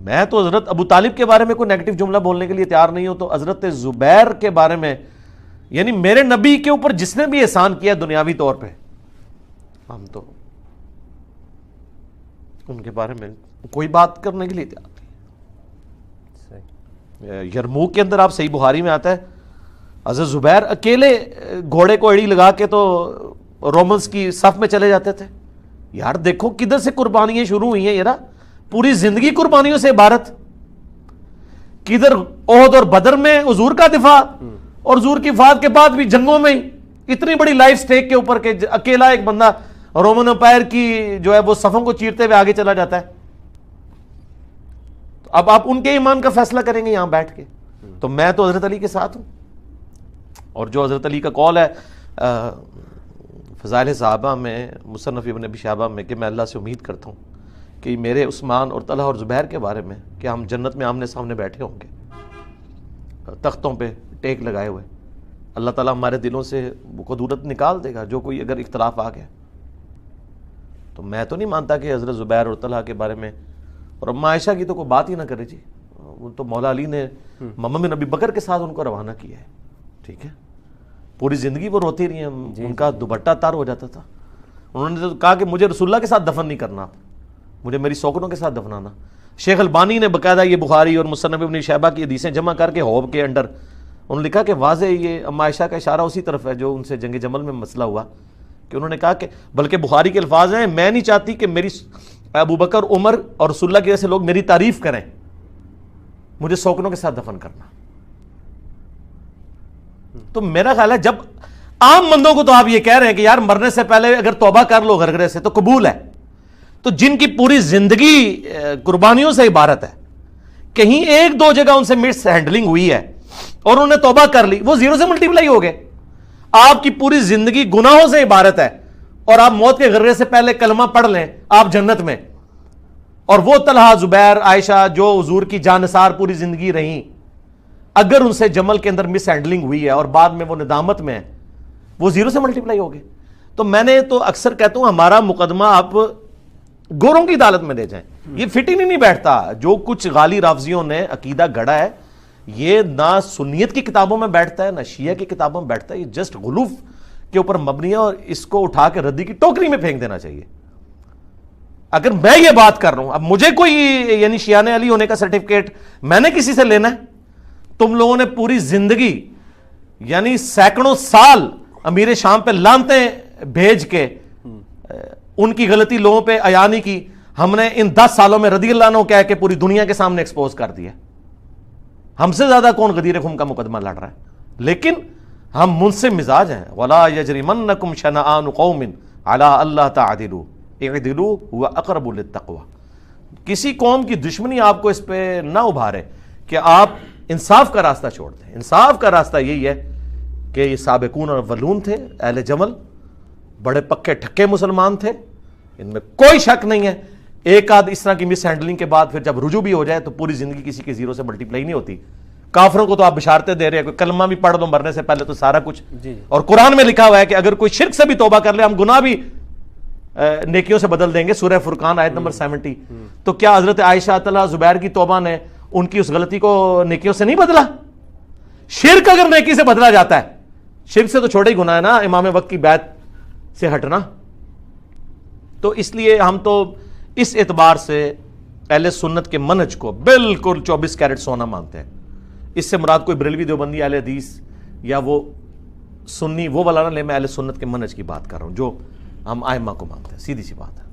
میں تو حضرت ابو طالب کے بارے میں کوئی نیگیٹو جملہ بولنے کے لیے تیار نہیں ہوں، تو حضرت زبیر کے بارے میں، یعنی میرے نبی کے اوپر جس نے بھی احسان کیا دنیاوی طور پہ، ہم تو ان کے بارے میں کوئی بات کرنے کے لیے تیار نہیں۔ یرموک کے اندر آپ صحیح بخاری میں آتا ہے حضرت زبیر اکیلے گھوڑے کو ایڑی لگا کے تو رومنس کی صف میں چلے جاتے تھے۔ یار دیکھو کدھر سے قربانیاں شروع ہوئی ہیں، یہ پوری زندگی قربانیوں سے عبارت، کدھر احد اور بدر میں حضور کا دفاع، اور حضور کی وفات کے بعد بھی جنگوں میں اتنی بڑی لائف سٹیک کے اوپر کہ اکیلا ایک بندہ رومن امپائر کی جو ہے وہ صفوں کو چیرتے ہوئے آگے چلا جاتا ہے۔ اب آپ ان کے ایمان کا فیصلہ کریں گے یہاں بیٹھ کے، تو میں تو حضرت علی کے ساتھ ہوں، اور جو حضرت علی کا قول ہے فضائل صحابہ میں مصنف ابن ابی شیبہ میں کہ میں اللہ سے امید کرتا ہوں کہ میرے عثمان اور طلحہ اور زبیر کے بارے میں کہ ہم جنت میں آمنے سامنے بیٹھے ہوں گے تختوں پہ ٹیک لگائے ہوئے، اللہ تعالیٰ ہمارے دلوں سے وہ قدورت نکال دے گا جو کوئی اگر اختلاف آ گیا۔ تو میں تو نہیں مانتا کہ حضرت زبیر اور طلحہ کے بارے میں، اور اما عائشہ کی تو کوئی بات ہی نہ کرے جی، وہ تو مولا علی نے محمد بن ابی بکر کے ساتھ ان کو روانہ کیا ہے، ٹھیک ہے، پوری زندگی وہ روتی رہی ہیں، ان کا دوپٹہ تار ہو جاتا تھا، انہوں نے تو کہا کہ مجھے رسول اللہ کے ساتھ دفن نہیں کرنا، مجھے میری سوکنوں کے ساتھ دفنانا۔ شیخ البانی نے باقاعدہ یہ بخاری اور مصنف ابن شیبہ کی حدیثیں جمع کر کے ہوب کے انڈر انہوں نے لکھا کہ واضح یہ اما عائشہ کا اشارہ اسی طرف ہے جو ان سے جنگ جمل میں مسئلہ ہوا، کہ انہوں نے کہا کہ بلکہ بخاری کے الفاظ ہیں، میں نہیں چاہتی کہ میری ابو بکر عمر اور رسول اللہ کے جیسے لوگ میری تعریف کریں، مجھے سوکنوں کے ساتھ دفن کرنا۔ تو میرا خیال ہے جب عام بندوں کو تو آپ یہ کہہ رہے ہیں کہ یار مرنے سے پہلے اگر توبہ کر لو غرغرے سے تو قبول ہے، تو جن کی پوری زندگی قربانیوں سے عبارت ہے، کہیں ایک دو جگہ ان سے مس ہینڈلنگ ہوئی ہے اور انہوں نے توبہ کر لی، وہ زیرو سے ملٹیپلائی ہو گئے۔ آپ کی پوری زندگی گناہوں سے عبارت ہے اور آپ موت کے غرغرے سے پہلے کلمہ پڑھ لیں آپ جنت میں، اور وہ طلحہ زبیر عائشہ جو حضور کی جانثار پوری زندگی رہیں، اگر ان سے جمل کے اندر مس ہینڈلنگ ہوئی ہے اور بعد میں وہ ندامت میں ہے، وہ زیرو سے ملٹیپلائی ہو گئے۔ تو میں نے تو اکثر کہتا ہوں ہمارا مقدمہ آپ گوروں کی عدالت میں لے جائیں، یہ فٹ ہی نہیں بیٹھتا۔ جو کچھ غالی رافضیوں نے عقیدہ گڑا ہے یہ نہ سنیت کی کتابوں میں بیٹھتا ہے نہ شیعہ کی کتابوں میں بیٹھتا ہے، یہ جسٹ غلوف کے اوپر مبنی ہے، اور اس کو اٹھا کے ردی کی ٹوکری میں پھینک دینا چاہیے۔ اگر میں یہ بات کر رہا ہوں، اب مجھے کوئی یعنی شیعہ علی ہونے کا سرٹیفکیٹ میں نے کسی سے لینا ہے؟ تم لوگوں نے پوری زندگی یعنی سینکڑوں سال امیر شام پہ لانتیں بھیج کے ان کی غلطی لوگوں پہ عیاں نہیں کی، ہم نے ان 10 سالوں میں رضی اللہ عنہ کہہ کے پوری دنیا کے سامنے ایکسپوز کر دیا۔ ہم سے زیادہ کون غدیر خم کا مقدمہ لڑ رہا ہے؟ لیکن ہم منصف مزاج ہیں۔ وَلَا يَجْرِمَنَّكُمْ شَنَآنُ قَوْمٍ عَلَىٰ أَلَّا تَعْدِلُوا اعْدِلُوا هُوَ أَقْرَبُ لِلتَّقْوَىٰ۔ کسی قوم کی دشمنی آپ کو اس پہ نہ ابھارے کہ آپ انصاف کا راستہ چھوڑ دیں۔ انصاف کا راستہ یہی ہے کہ یہ سابقون الاولون تھے، اہل جمل، بڑے پکے ٹھکے مسلمان تھے، ان میں کوئی شک نہیں ہے۔ ایک آدھ اس طرح کی مس ہینڈلنگ کے بعد پھر جب رجوع بھی ہو جائے تو پوری زندگی کسی کے زیرو سے ملٹیپلائی نہیں ہوتی۔ کافروں کو تو آپ بشارتیں دے رہے ہیں، کوئی کلمہ بھی پڑھ لو مرنے سے پہلے تو سارا کچھ، اور قرآن میں لکھا ہوا ہے کہ اگر کوئی شرک سے بھی توبہ کر لے ہم گناہ بھی نیکیوں سے بدل دیں گے، سورہ فرقان آیت نمبر 70۔ تو کیا حضرت عائشہ طلحہ زبیر کی توبہ نے ان کی اس غلطی کو نیکیوں سے نہیں بدلا؟ شرک اگر نیکی سے بدلا جاتا ہے، شرک سے تو چھوٹا ہی گناہ ہے نا امام وقت کی بیعت سے ہٹنا۔ تو اس لیے ہم تو اس اعتبار سے اہل سنت کے منہج کو بالکل 24 کیرٹ سونا مانتے ہیں۔ اس سے مراد کوئی بریلوی دیوبندی اہل حدیث یا وہ سنی وہ والا نہ لے، میں اہل سنت کے منہج کی بات کر رہا ہوں جو ہم ائمہ کو مانتے ہیں، سیدھی سی بات ہے۔